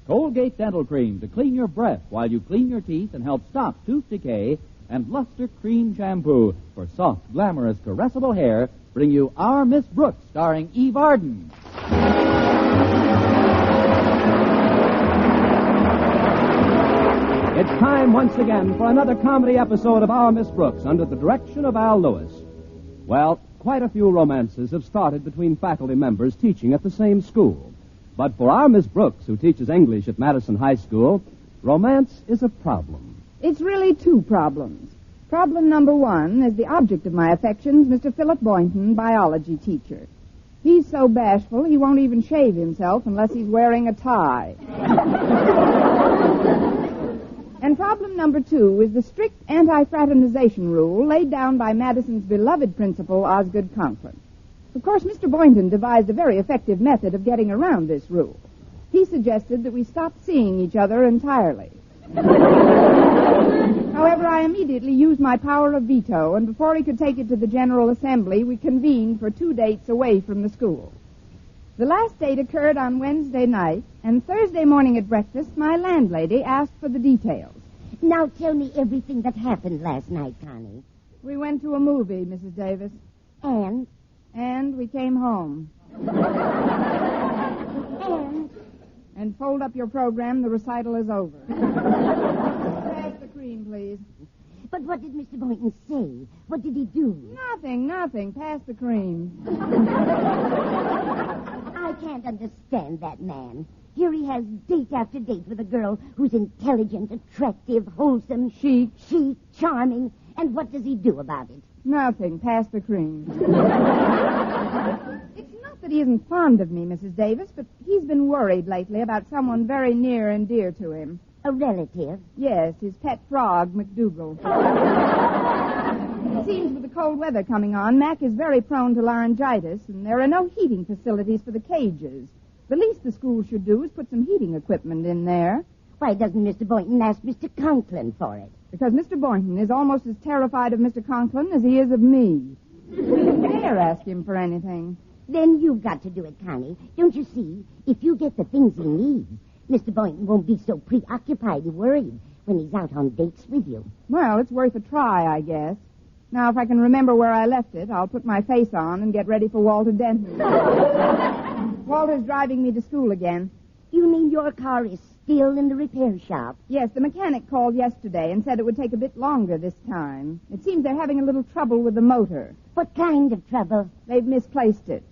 Colgate Dental Cream to clean your breath while you clean your teeth and help stop tooth decay. And Luster Cream Shampoo for soft, glamorous, caressable hair bring you Our Miss Brooks, starring Eve Arden. It's time once again for another comedy episode of Our Miss Brooks under the direction of Al Lewis. Well, quite a few romances have started between faculty members teaching at the same school. But for our Miss Brooks, who teaches English at Madison High School, romance is a problem. It's really two problems. Problem number one is the object of my affections, Mr. Philip Boynton, biology teacher. He's so bashful he won't even shave himself unless he's wearing a tie. And problem number two is the strict anti-fraternization rule laid down by Madison's beloved principal, Osgood Conklin. Of course, Mr. Boynton devised a very effective method of getting around this rule. He suggested that we stop seeing each other entirely. However, I immediately used my power of veto, and before he could take it to the General Assembly, we convened for 2 dates away from the school. The last date occurred on Wednesday night, and Thursday morning at breakfast, my landlady asked for the details. Now tell me everything that happened last night, Connie. We went to a movie, Mrs. Davis. And we came home. And fold up your program. The recital is over. Pass the cream, please. But what did Mr. Boynton say? What did he do? Nothing. Pass the cream. I can't understand that man. Here he has date after date with a girl who's intelligent, attractive, wholesome, chic, charming. And what does he do about it? Nothing. Pass the cream. It's not that he isn't fond of me, Mrs. Davis, but he's been worried lately about someone very near and dear to him. A relative? Yes, his pet frog, McDougal. It seems with the cold weather coming on, Mac is very prone to laryngitis, and there are no heating facilities for the cages. The least the school should do is put some heating equipment in there. Why doesn't Mr. Boynton ask Mr. Conklin for it? Because Mr. Boynton is almost as terrified of Mr. Conklin as he is of me. We don't dare ask him for anything. Then you've got to do it, Connie. Don't you see? If you get the things he needs, Mr. Boynton won't be so preoccupied and worried when he's out on dates with you. Well, it's worth a try, I guess. Now, if I can remember where I left it, I'll put my face on and get ready for Walter Denton. Walter's driving me to school again. You mean your car is still in the repair shop? Yes, the mechanic called yesterday and said it would take a bit longer this time. It seems they're having a little trouble with the motor. What kind of trouble? They've misplaced it.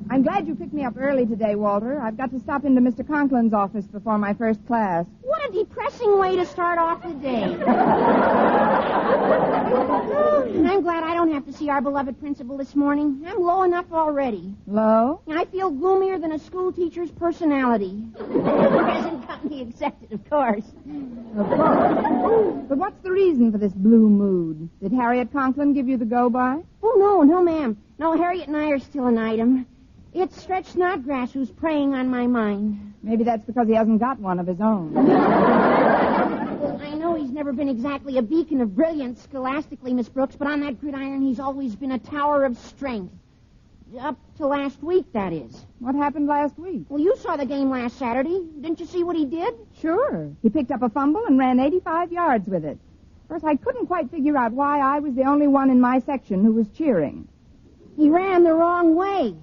I'm glad you picked me up early today, Walter. I've got to stop into Mr. Conklin's office before my first class. What a depressing way to start off the day. I'm glad I don't have to see our beloved principal this morning. I'm low enough already. Low? I feel gloomier than a school teacher's personality. Present company accepted, of course. Of course. But what's the reason for this blue mood? Did Harriet Conklin give you the go-by? Oh, no, ma'am. No, Harriet and I are still an item. It's Stretch Snodgrass who's preying on my mind. Maybe that's because he hasn't got one of his own. Well, I know he's never been exactly a beacon of brilliance scholastically, Miss Brooks, but on that gridiron he's always been a tower of strength. Up to last week, that is. What happened last week? Well, you saw the game last Saturday. Didn't you see what he did? Sure. He picked up a fumble and ran 85 yards with it. Of course, I couldn't quite figure out why I was the only one in my section who was cheering. He ran the wrong way.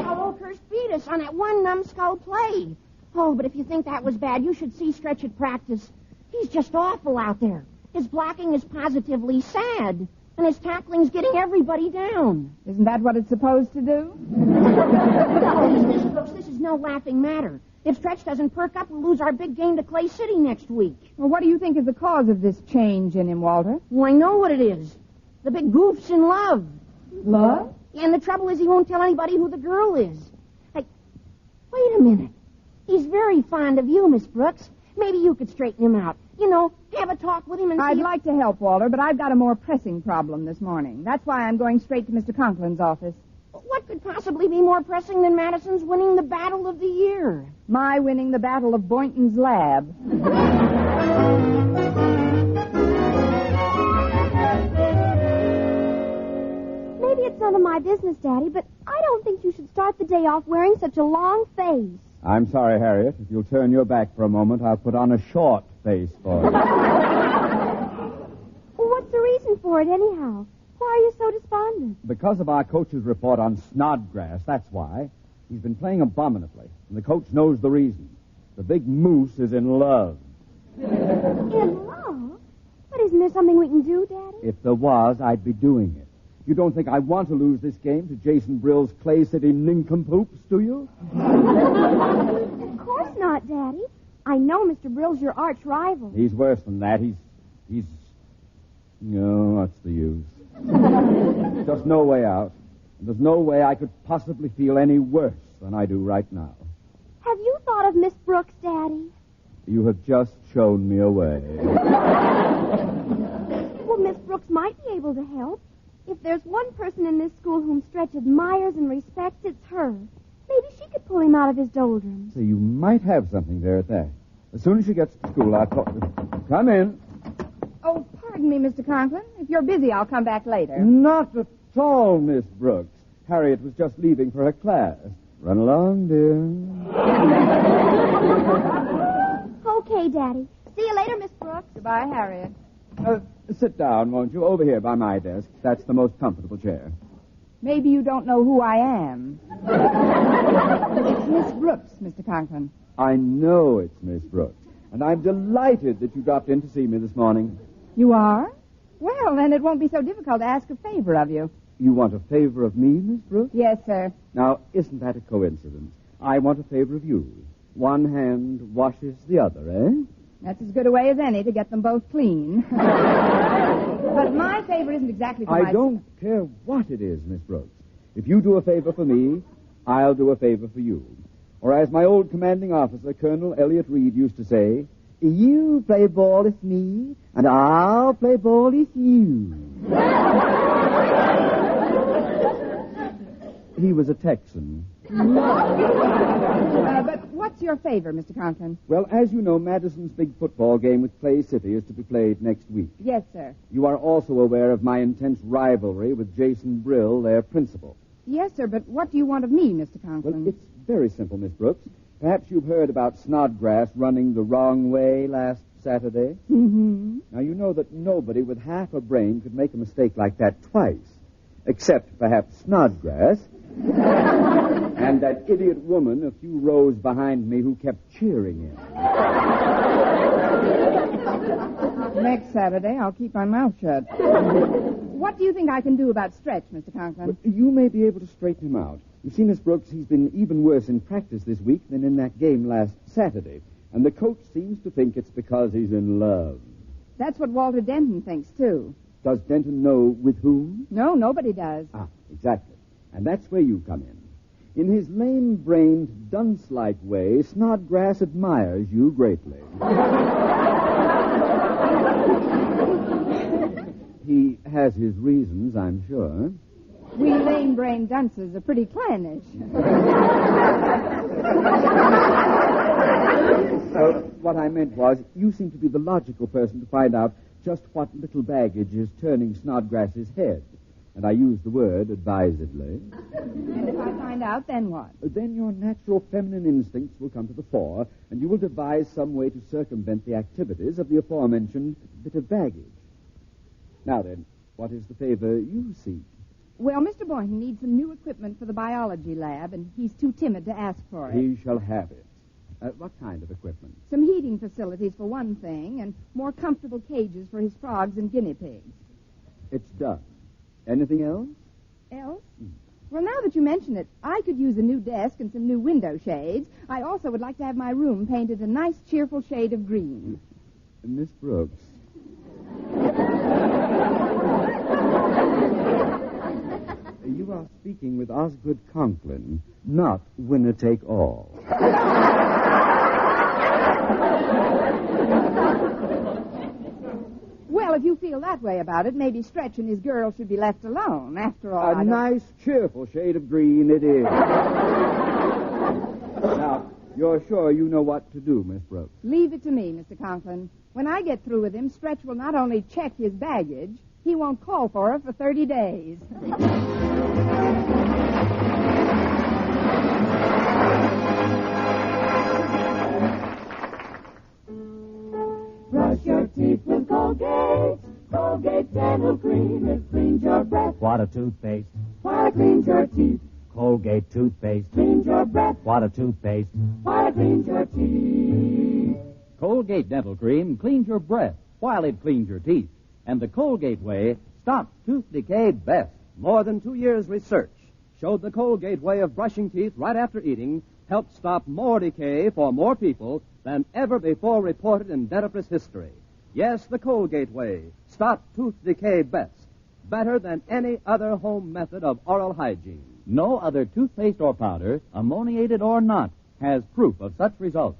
How Oakhurst beat us on that one numbskull play. Oh, but if you think that was bad, you should see Stretch at practice. He's just awful out there. His blocking is positively sad, and his tackling's getting everybody down. Isn't that what it's supposed to do? No, Miss Brooks, this is no laughing matter. If Stretch doesn't perk up, we'll lose our big game to Clay City next week. Well, what do you think is the cause of this change in him, Walter? Well, I know what it is. The big goof's in love. Love? And the trouble is he won't tell anybody who the girl is. Hey, wait a minute. He's very fond of you, Miss Brooks. Maybe you could straighten him out. You know, have a talk with him and see I'd like to help, Walter, but I've got a more pressing problem this morning. That's why I'm going straight to Mr. Conklin's office. What could possibly be more pressing than Madison's winning the battle of the year? My winning the battle of Boynton's lab. none of my business, Daddy, but I don't think you should start the day off wearing such a long face. I'm sorry, Harriet. If you'll turn your back for a moment, I'll put on a short face for you. Well, what's the reason for it, anyhow? Why are you so despondent? Because of our coach's report on Snodgrass, that's why. He's been playing abominably, and the coach knows the reason. The big moose is in love. In love? But isn't there something we can do, Daddy? If there was, I'd be doing it. You don't think I want to lose this game to Jason Brill's Clay City nincompoops, do you? Of course not, Daddy. I know Mr. Brill's your arch rival. He's worse than that. He's... No, what's the use? Just no way out. And there's no way I could possibly feel any worse than I do right now. Have you thought of Miss Brooks, Daddy? You have just shown me a way. Well, Miss Brooks might be able to help. If there's one person in this school whom Stretch admires and respects, it's her. Maybe she could pull him out of his doldrums. So you might have something there at that. As soon as she gets to school, I'll talk to her. Come in. Oh, pardon me, Mr. Conklin. If you're busy, I'll come back later. Not at all, Miss Brooks. Harriet was just leaving for her class. Run along, dear. Okay, Daddy. See you later, Miss Brooks. Goodbye, Harriet. Sit down, won't you? Over here by my desk. That's the most comfortable chair. Maybe you don't know who I am. It's Miss Brooks, Mr. Conklin. I know it's Miss Brooks. And I'm delighted that you dropped in to see me this morning. You are? Well, then it won't be so difficult to ask a favor of you. You want a favor of me, Miss Brooks? Yes, sir. Now, isn't that a coincidence? I want a favor of you. One hand washes the other, eh? That's as good a way as any to get them both clean. But my favor isn't exactly for I don't care what it is, Miss Brooks. If you do a favor for me, I'll do a favor for you. Or as my old commanding officer, Colonel Elliot Reed, used to say, you play ball with me, and I'll play ball with you. He was a Texan. But what's your favor, Mr. Conklin? Well, as you know, Madison's big football game with Clay City is to be played next week. Yes, sir. You are also aware of my intense rivalry with Jason Brill, their principal. Yes, sir, but what do you want of me, Mr. Conklin? Well, it's very simple, Miss Brooks. Perhaps you've heard about Snodgrass running the wrong way last Saturday? Mm-hmm. Now, you know that nobody with half a brain could make a mistake like that twice, except perhaps Snodgrass. And that idiot woman a few rows behind me who kept cheering him. Next Saturday, I'll keep my mouth shut. What do you think I can do about Stretch, Mr. Conklin? Well, you may be able to straighten him out. You see, Miss Brooks, he's been even worse in practice this week than in that game last Saturday. And the coach seems to think it's because he's in love. That's what Walter Denton thinks, too. Does Denton know with whom? No, nobody does. Ah, exactly. And that's where you come in. In his lame-brained, dunce-like way, Snodgrass admires you greatly. He has his reasons, I'm sure. We lame-brained dunces are pretty clannish. What I meant was, you seem to be the logical person to find out just what little baggage is turning Snodgrass's head. And I use the word advisedly. And if I find out, then what? Then your natural feminine instincts will come to the fore, and you will devise some way to circumvent the activities of the aforementioned bit of baggage. Now then, what is the favor you seek? Well, Mr. Boynton needs some new equipment for the biology lab, and he's too timid to ask for it. He shall have it. What kind of equipment? Some heating facilities for one thing, and more comfortable cages for his frogs and guinea pigs. It's done. Anything else? Else? Well, now that you mention it, I could use a new desk and some new window shades. I also would like to have my room painted a nice, cheerful shade of green. Miss Brooks. You are speaking with Osgood Conklin, not winner-take-all. Well, if you feel that way about it, maybe Stretch and his girl should be left alone. After all, A nice, cheerful shade of green it is. Now, you're sure you know what to do, Miss Brooks? Leave it to me, Mr. Conklin. When I get through with him, Stretch will not only check his baggage, he won't call for her for 30 days. your teeth with Colgate. Colgate Dental Cream. It cleans your breath. What a toothpaste. While it cleans your teeth. Colgate toothpaste. Cleans your breath. What a toothpaste. While it cleans your teeth. Colgate Dental Cream cleans your breath while it cleans your teeth. And the Colgate way stops tooth decay best. More than 2 years' research showed the Colgate way of brushing teeth right after eating helped stop more decay for more people than ever before reported in dentifrice history. Yes, the Colgate way stopped tooth decay best. Better than any other home method of oral hygiene. No other toothpaste or powder, ammoniated or not, has proof of such results.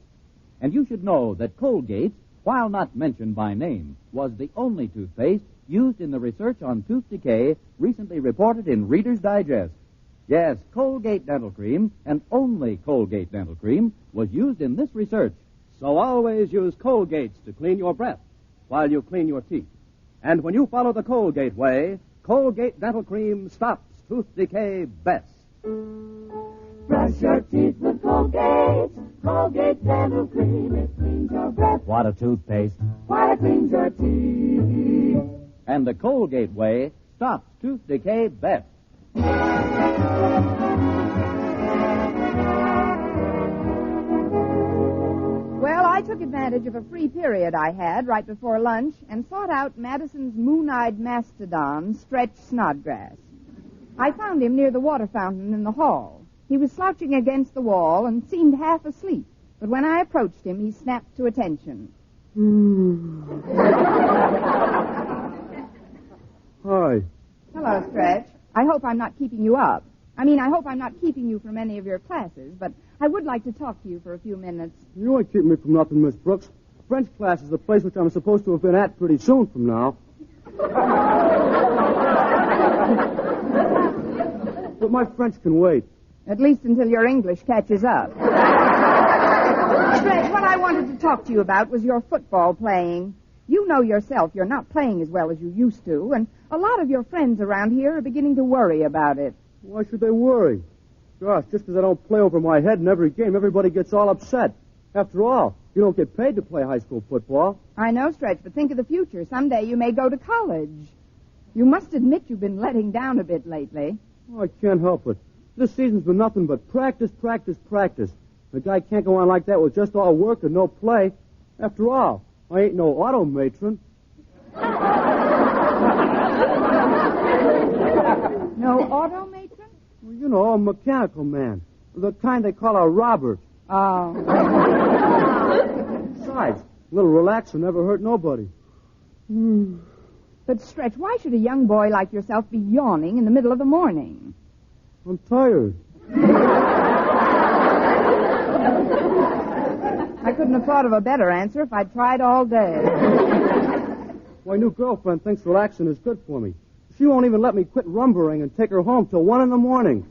And you should know that Colgate, while not mentioned by name, was the only toothpaste used in the research on tooth decay recently reported in Reader's Digest. Yes, Colgate Dental Cream, and only Colgate Dental Cream, was used in this research. So always use Colgates to clean your breath while you clean your teeth. And when you follow the Colgate way, Colgate Dental Cream stops tooth decay best. Brush your teeth with Colgate. Colgate Dental Cream. It cleans your breath. What a toothpaste. While it cleans your teeth. And the Colgate way stops tooth decay best. Well, I took advantage of a free period I had right before lunch and sought out Madison's moon-eyed mastodon, Stretch Snodgrass. I found him near the water fountain in the hall. He was slouching against the wall and seemed half asleep, but when I approached him, he snapped to attention. Hi. Hello, Stretch. I hope I'm not keeping you up. I hope I'm not keeping you from any of your classes, but I would like to talk to you for a few minutes. You ain't keeping me from nothing, Miss Brooks. French class is the place which I'm supposed to have been at pretty soon from now. But my French can wait. At least until your English catches up. Stretch, what I wanted to talk to you about was your football playing. You know yourself you're not playing as well as you used to, and a lot of your friends around here are beginning to worry about it. Why should they worry? Gosh, just because I don't play over my head in every game, everybody gets all upset. After all, you don't get paid to play high school football. I know, Stretch, but think of the future. Someday you may go to college. You must admit you've been letting down a bit lately. Oh, I can't help it. This season's been nothing but practice, practice, practice. The guy can't go on like that with just all work and no play. After all, I ain't no auto matron. No auto matron? Well, you know, a mechanical man. The kind they call a Robert. Oh. Besides, a little relaxer never hurt nobody. But, Stretch, why should a young boy like yourself be yawning in the middle of the morning? I'm tired. I couldn't have thought of a better answer if I'd tried all day. My new girlfriend thinks relaxing is good for me. She won't even let me quit rumbering and take her home till 1 a.m.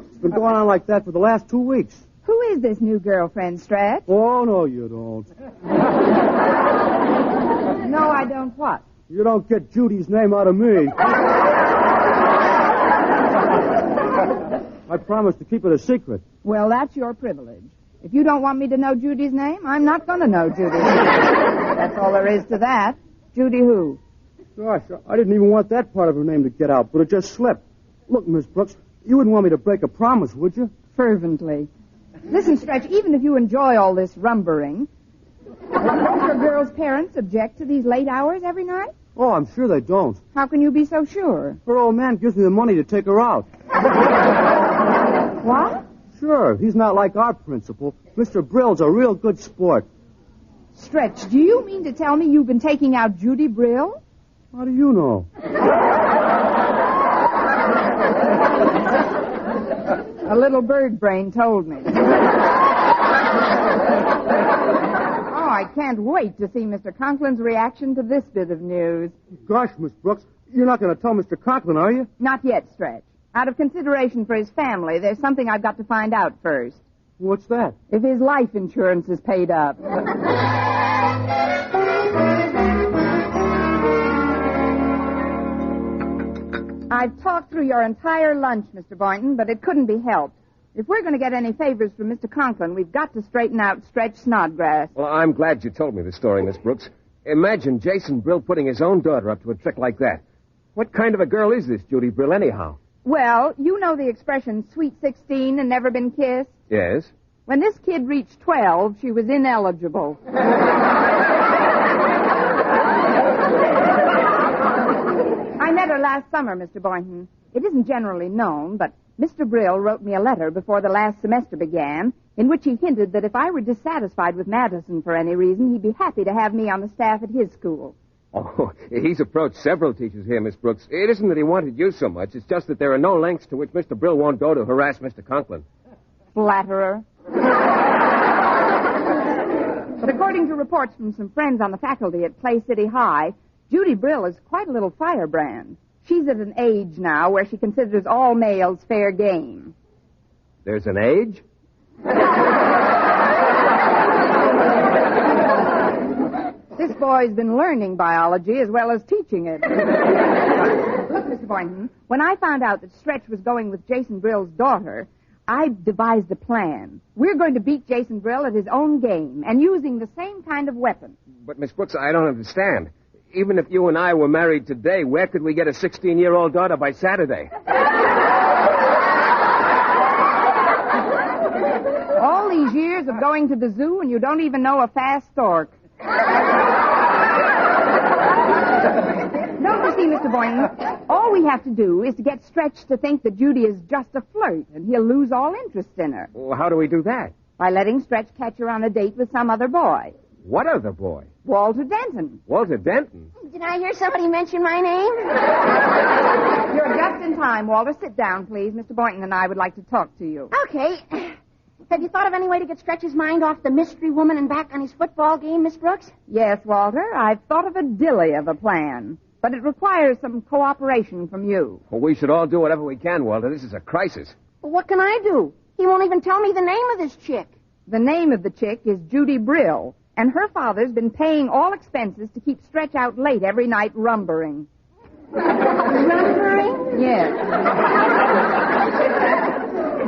It's been going on like that for the last 2 weeks. Who is this new girlfriend, Stretch? Oh, no, you don't. No, I don't what? You don't get Judy's name out of me. I promise to keep it a secret. Well, that's your privilege. If you don't want me to know Judy's name, I'm not going to know Judy's name. That's all there is to that. Judy who? Gosh, I didn't even want that part of her name to get out, but it just slipped. Look, Miss Brooks, you wouldn't want me to break a promise, would you? Fervently. Listen, Stretch, even if you enjoy all this rumbering, don't your girl's parents object to these late hours every night? Oh, I'm sure they don't. How can you be so sure? Her old man gives me the money to take her out. What? Sure, he's not like our principal. Mr. Brill's a real good sport. Stretch, do you mean to tell me you've been taking out Judy Brill? How do you know? A little bird brain told me. Oh, I can't wait to see Mr. Conklin's reaction to this bit of news. Gosh, Miss Brooks, you're not going to tell Mr. Conklin, are you? Not yet, Stretch. Out of consideration for his family, there's something I've got to find out first. What's that? If his life insurance is paid up. I've talked through your entire lunch, Mr. Boynton, but it couldn't be helped. If we're going to get any favors from Mr. Conklin, we've got to straighten out Stretch Snodgrass. Well, I'm glad you told me the story, Miss Brooks. Imagine Jason Brill putting his own daughter up to a trick like that. What kind of a girl is this Judy Brill, anyhow? Well, you know the expression, sweet 16 and never been kissed? Yes. When this kid reached 12, she was ineligible. I met her last summer, Mr. Boynton. It isn't generally known, but Mr. Brill wrote me a letter before the last semester began in which he hinted that if I were dissatisfied with Madison for any reason, he'd be happy to have me on the staff at his school. Oh, he's approached several teachers here, Miss Brooks. It isn't that he wanted you so much. It's just that there are no lengths to which Mr. Brill won't go to harass Mr. Conklin. Flatterer. But according to reports from some friends on the faculty at Clay City High, Judy Brill is quite a little firebrand. She's at an age now where she considers all males fair game. There's an age? This boy's been learning biology as well as teaching it. Look, Mr. Boynton, when I found out that Stretch was going with Jason Brill's daughter, I devised a plan. We're going to beat Jason Brill at his own game and using the same kind of weapon. But, Miss Brooks, I don't understand. Even if you and I were married today, where could we get a 16-year-old daughter by Saturday? All these years of going to the zoo and you don't even know a fast stork. Don't you see, Mr. Boynton? All we have to do is to get Stretch to think that Judy is just a flirt, and he'll lose all interest in her. Well, how do we do that? By letting Stretch catch her on a date with some other boy. What other boy? Walter Denton. Walter Denton? Did I hear somebody mention my name? You're just in time, Walter. Sit down, please. Mr. Boynton and I would like to talk to you. Okay. Have you thought of any way to get Stretch's mind off the mystery woman and back on his football game, Miss Brooks? Yes, Walter. I've thought of a dilly of a plan. But it requires some cooperation from you. Well, we should all do whatever we can, Walter. This is a crisis. Well, what can I do? He won't even tell me the name of this chick. The name of the chick is Judy Brill, and her father's been paying all expenses to keep Stretch out late every night rumbering. Rumbering? Yes.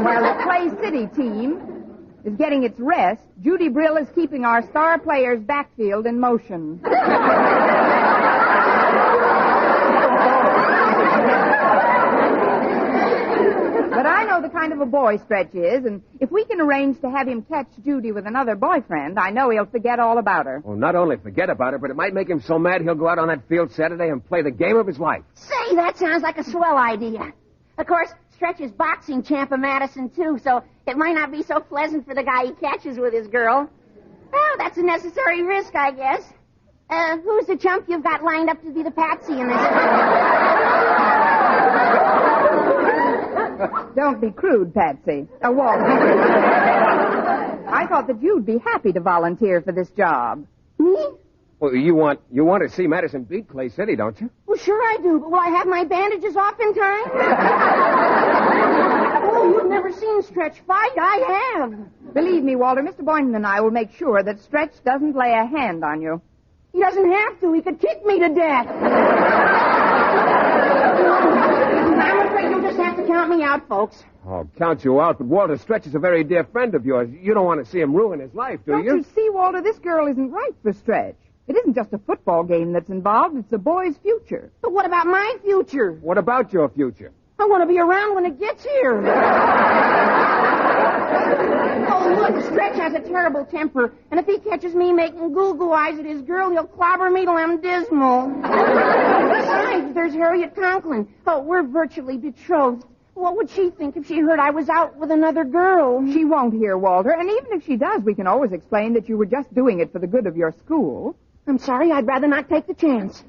While the Clay City team is getting its rest, Judy Brill is keeping our star player's backfield in motion. But I know the kind of a boy Stretch is, and if we can arrange to have him catch Judy with another boyfriend, I know he'll forget all about her. Well, not only forget about her, but it might make him so mad he'll go out on that field Saturday and play the game of his life. Say, that sounds like a swell idea. Of course, Stretch is boxing champ of Madison, too, so it might not be so pleasant for the guy he catches with his girl. Well, that's a necessary risk, I guess. Who's the chump you've got lined up to be the patsy in this? Don't be crude, Patsy. Walter. I thought that you'd be happy to volunteer for this job. Me? Well, you want to see Madison beat Clay City, don't you? Well, sure I do, but will I have my bandages off in time? Oh, you've never seen Stretch fight. I have. Believe me, Walter, Mr. Boynton and I will make sure that Stretch doesn't lay a hand on you. He doesn't have to. He could kick me to death. I'm afraid you'll just have to count me out, folks. Oh, count you out, but Walter Stretch is a very dear friend of yours. You don't want to see him ruin his life, do Don't you? you see, Walter, this girl isn't right for Stretch. It isn't just a football game that's involved. It's a boy's future. But what about my future? What about your future? I want to be around when it gets here. Oh, look, Stretch has a terrible temper, and if he catches me making goo-goo eyes at his girl, he'll clobber me till I'm dismal. Besides, there's Harriet Conklin. Oh, we're virtually betrothed. What would she think if she heard I was out with another girl? She won't hear, Walter, and even if she does, we can always explain that you were just doing it for the good of your school. I'm sorry, I'd rather not take the chance.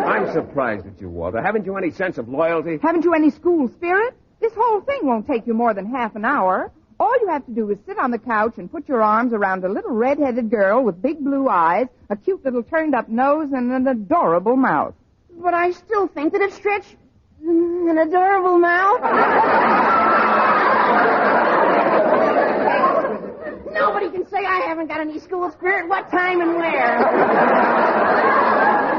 I'm surprised at you, Walter. Haven't you any sense of loyalty? Haven't you any school spirit? This whole thing won't take you more than half an hour. All you have to do is sit on the couch and put your arms around a little red-headed girl with big blue eyes, a cute little turned-up nose, and an adorable mouth. But I still think that if Stretch... an adorable mouth... Nobody can say I haven't got any school spirit. What time and where?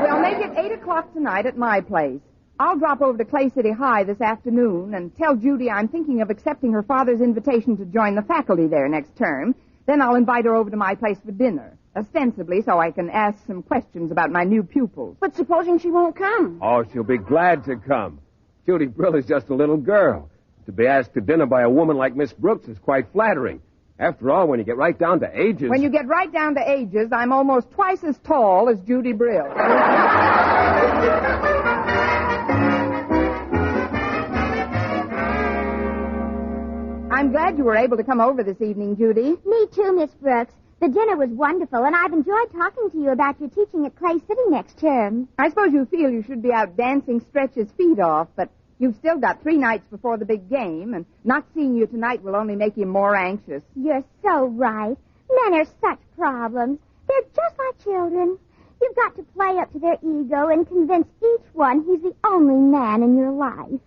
We'll make it 8 o'clock tonight at my place. I'll drop over to Clay City High this afternoon and tell Judy I'm thinking of accepting her father's invitation to join the faculty there next term. Then I'll invite her over to my place for dinner, ostensibly so I can ask some questions about my new pupils. But supposing she won't come? Oh, she'll be glad to come. Judy Brill is just a little girl. To be asked to dinner by a woman like Miss Brooks is quite flattering. After all, when you get right down to ages... When you get right down to ages, I'm almost twice as tall as Judy Brill. I'm glad you were able to come over this evening, Judy. Me too, Miss Brooks. The dinner was wonderful, and I've enjoyed talking to you about your teaching at Clay City next term. I suppose you feel you should be out dancing Stretch's feet off, but you've still got 3 nights before the big game, and not seeing you tonight will only make you more anxious. You're so right. Men are such problems. They're just like children. You've got to play up to their ego and convince each one he's the only man in your life.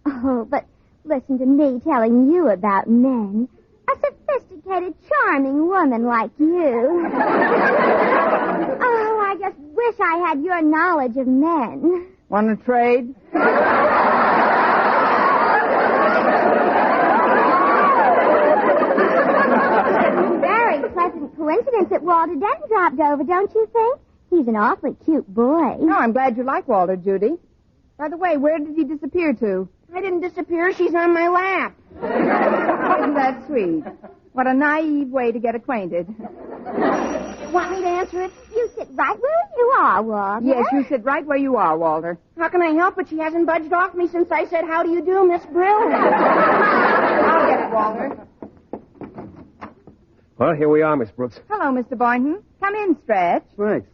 Oh, but listen to me telling you about men. A sophisticated, charming woman like you. Oh, I just wish I had your knowledge of men. Want to trade? Very pleasant coincidence that Walter Denton dropped over, don't you think? He's an awfully cute boy. No, I'm glad you like Walter, Judy. By the way, where did he disappear to? I didn't disappear. She's on my lap. Isn't that sweet? What a naive way to get acquainted. Want me to answer it? You sit right where you are, Walter. Yes, you sit right where you are, Walter. How can I help it? She hasn't budged off me since I said, how do you do, Miss Brill? I'll get it, Walter. Well, here we are, Miss Brooks. Hello, Mr. Boynton. Come in, Stretch. Thanks.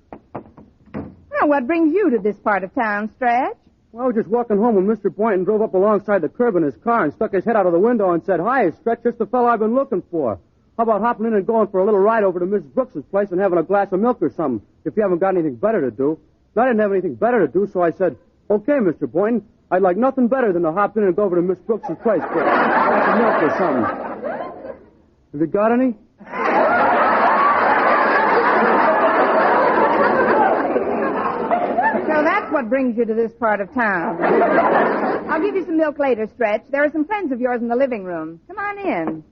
Well, what brings you to this part of town, Stretch? Well, I was just walking home when Mr. Boynton drove up alongside the curb in his car and stuck his head out of the window and said, "Hi, Stretch, just the fellow I've been looking for. How about hopping in and going for a little ride over to Miss Brooks's place and having a glass of milk or something, if you haven't got anything better to do?" And I didn't have anything better to do, so I said, "Okay, Mr. Boynton, I'd like nothing better than to hop in and go over to Miss Brooks's place for a glass of milk or something. Have you got any?" So that's what brings you to this part of town. I'll give you some milk later, Stretch. There are some friends of yours in the living room. Come on in.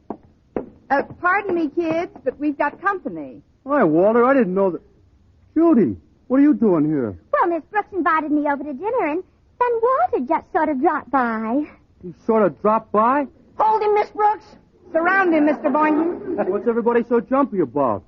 Pardon me, kids, but we've got company. Hi, Walter, I didn't know that. Judy, what are you doing here? Well, Miss Brooks invited me over to dinner, and then Walter just sort of dropped by. You sort of dropped by? Hold him, Miss Brooks. Surround him, Mr. Boynton. What's everybody so jumpy about?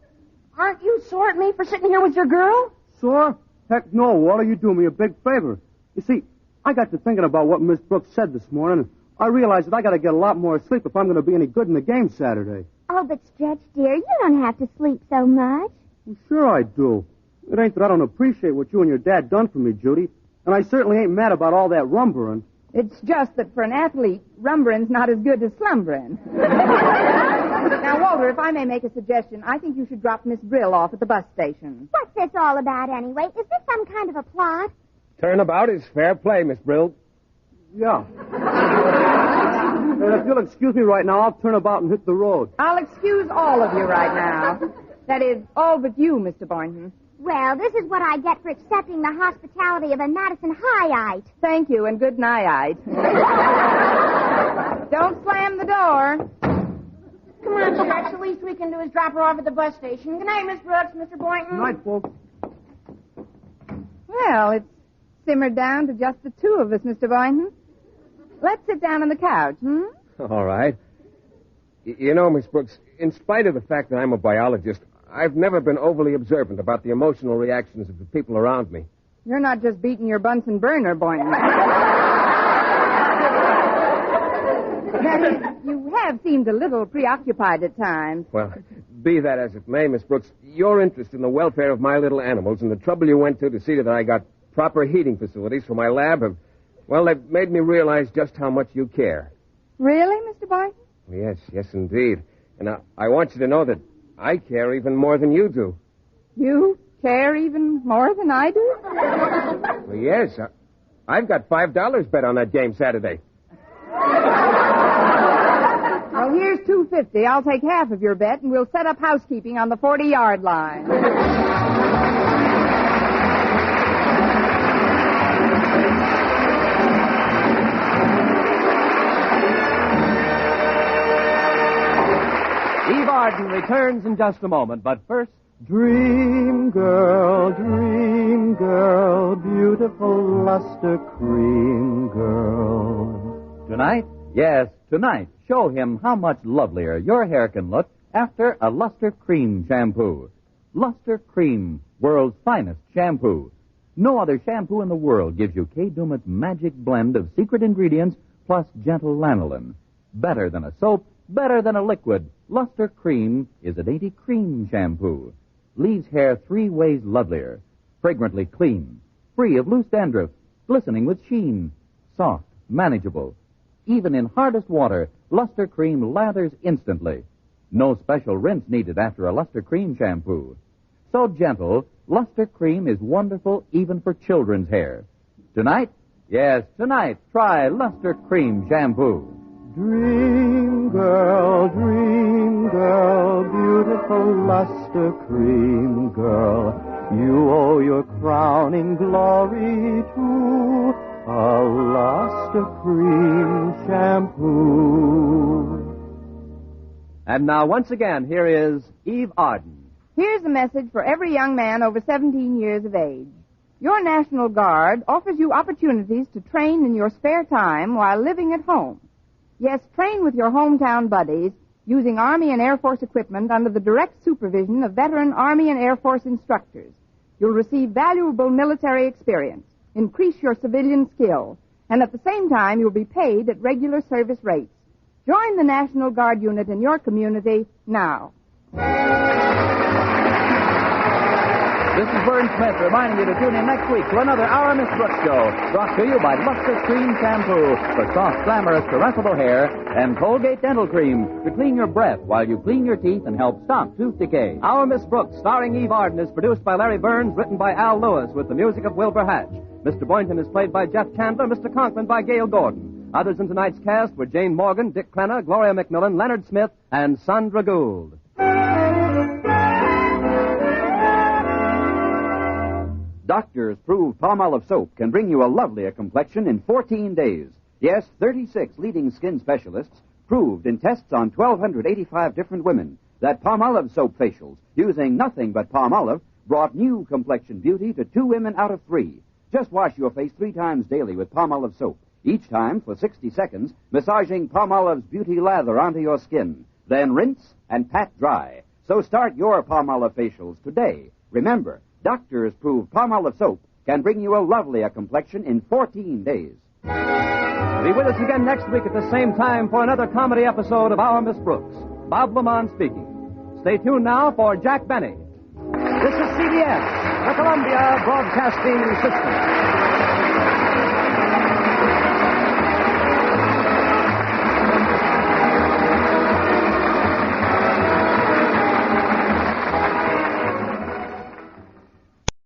Aren't you sore at me for sitting here with your girl? Sore? Heck no, Walter, you do me a big favor. You see, I got to thinking about what Miss Brooks said this morning, and I realized that I got to get a lot more sleep if I'm going to be any good in the game Saturday. Oh, but Stretch, dear, you don't have to sleep so much. Well, sure I do. It ain't that I don't appreciate what you and your dad done for me, Judy, and I certainly ain't mad about all that rumbering. It's just that for an athlete, rumbering's not as good as slumbering. Now, Walter, if I may make a suggestion, I think you should drop Miss Brill off at the bus station. What's this all about, anyway? Is this some kind of a plot? Turnabout is fair play, Miss Brill. Yeah. And if you'll excuse me right now, I'll turn about and hit the road. I'll excuse all of you right now. That is, all but you, Mr. Boynton. Well, this is what I get for accepting the hospitality of a Madison Highite. Thank you, and good night. Don't slam the door. Come on, Stretch. The least we can do is drop her off at the bus station. Good night, Miss Brooks, Mr. Boynton. Good night, folks. Well, it's simmered down to just the two of us, Mr. Boynton. Let's sit down on the couch, All right. You know, Miss Brooks, in spite of the fact that I'm a biologist, I've never been overly observant about the emotional reactions of the people around me. You're not just beating your Bunsen burner, Boynton. That is, you have seemed a little preoccupied at times. Well, be that as it may, Miss Brooks, your interest in the welfare of my little animals and the trouble you went to see that I got proper heating facilities for my lab have, well, they've made me realize just how much you care. Really, Mr. Boynton? Yes, indeed. And I want you to know that I care even more than you do. You care even more than I do? Well, yes. I've got $5 bet on that game Saturday. Well, here's $2.50. I'll take half of your bet, and we'll set up housekeeping on the 40-yard line. Arden returns in just a moment, but first... Dream girl, beautiful luster cream girl. Tonight? Yes, tonight. Show him how much lovelier your hair can look after a Luster Cream shampoo. Luster Cream, world's finest shampoo. No other shampoo in the world gives you Kay Daumit's magic blend of secret ingredients plus gentle lanolin. Better than a soap, better than a liquid. Luster Cream is a dainty cream shampoo. Leaves hair 3 ways lovelier. Fragrantly clean. Free of loose dandruff. Glistening with sheen. Soft. Manageable. Even in hardest water, Luster Cream lathers instantly. No special rinse needed after a Luster Cream shampoo. So gentle, Luster Cream is wonderful even for children's hair. Tonight? Yes, tonight, try Luster Cream shampoo. Dream girl, beautiful luster cream girl. You owe your crowning glory to a luster cream shampoo. And now, once again, here is Eve Arden. Here's a message for every young man over 17 years of age. Your National Guard offers you opportunities to train in your spare time while living at home. Yes, train with your hometown buddies using Army and Air Force equipment under the direct supervision of veteran Army and Air Force instructors. You'll receive valuable military experience, increase your civilian skill, and at the same time you'll be paid at regular service rates. Join the National Guard unit in your community now. This is Vern Smith reminding you to tune in next week to another Our Miss Brooks show, brought to you by Luster Cream Shampoo for soft, glamorous, caressable hair, and Colgate Dental Cream to clean your breath while you clean your teeth and help stop tooth decay. Our Miss Brooks, starring Eve Arden, is produced by Larry Burns, written by Al Lewis, with the music of Wilbur Hatch. Mr. Boynton is played by Jeff Chandler, Mr. Conklin by Gail Gordon. Others in tonight's cast were Jane Morgan, Dick Crenna, Gloria McMillan, Leonard Smith, and Sandra Gould. Doctors prove Palmolive soap can bring you a lovelier complexion in 14 days. Yes, 36 leading skin specialists proved in tests on 1,285 different women that Palmolive soap facials, using nothing but Palmolive, brought new complexion beauty to 2 women out of 3. Just wash your face 3 times daily with Palmolive soap, each time for 60 seconds, massaging Palmolive's beauty lather onto your skin. Then rinse and pat dry. So start your Palmolive facials today. Remember, doctors prove Palmolive soap can bring you a lovelier complexion in 14 days. Be with us again next week at the same time for another comedy episode of Our Miss Brooks. Bob Lamont speaking. Stay tuned now for Jack Benny. This is CBS, the Columbia Broadcasting System.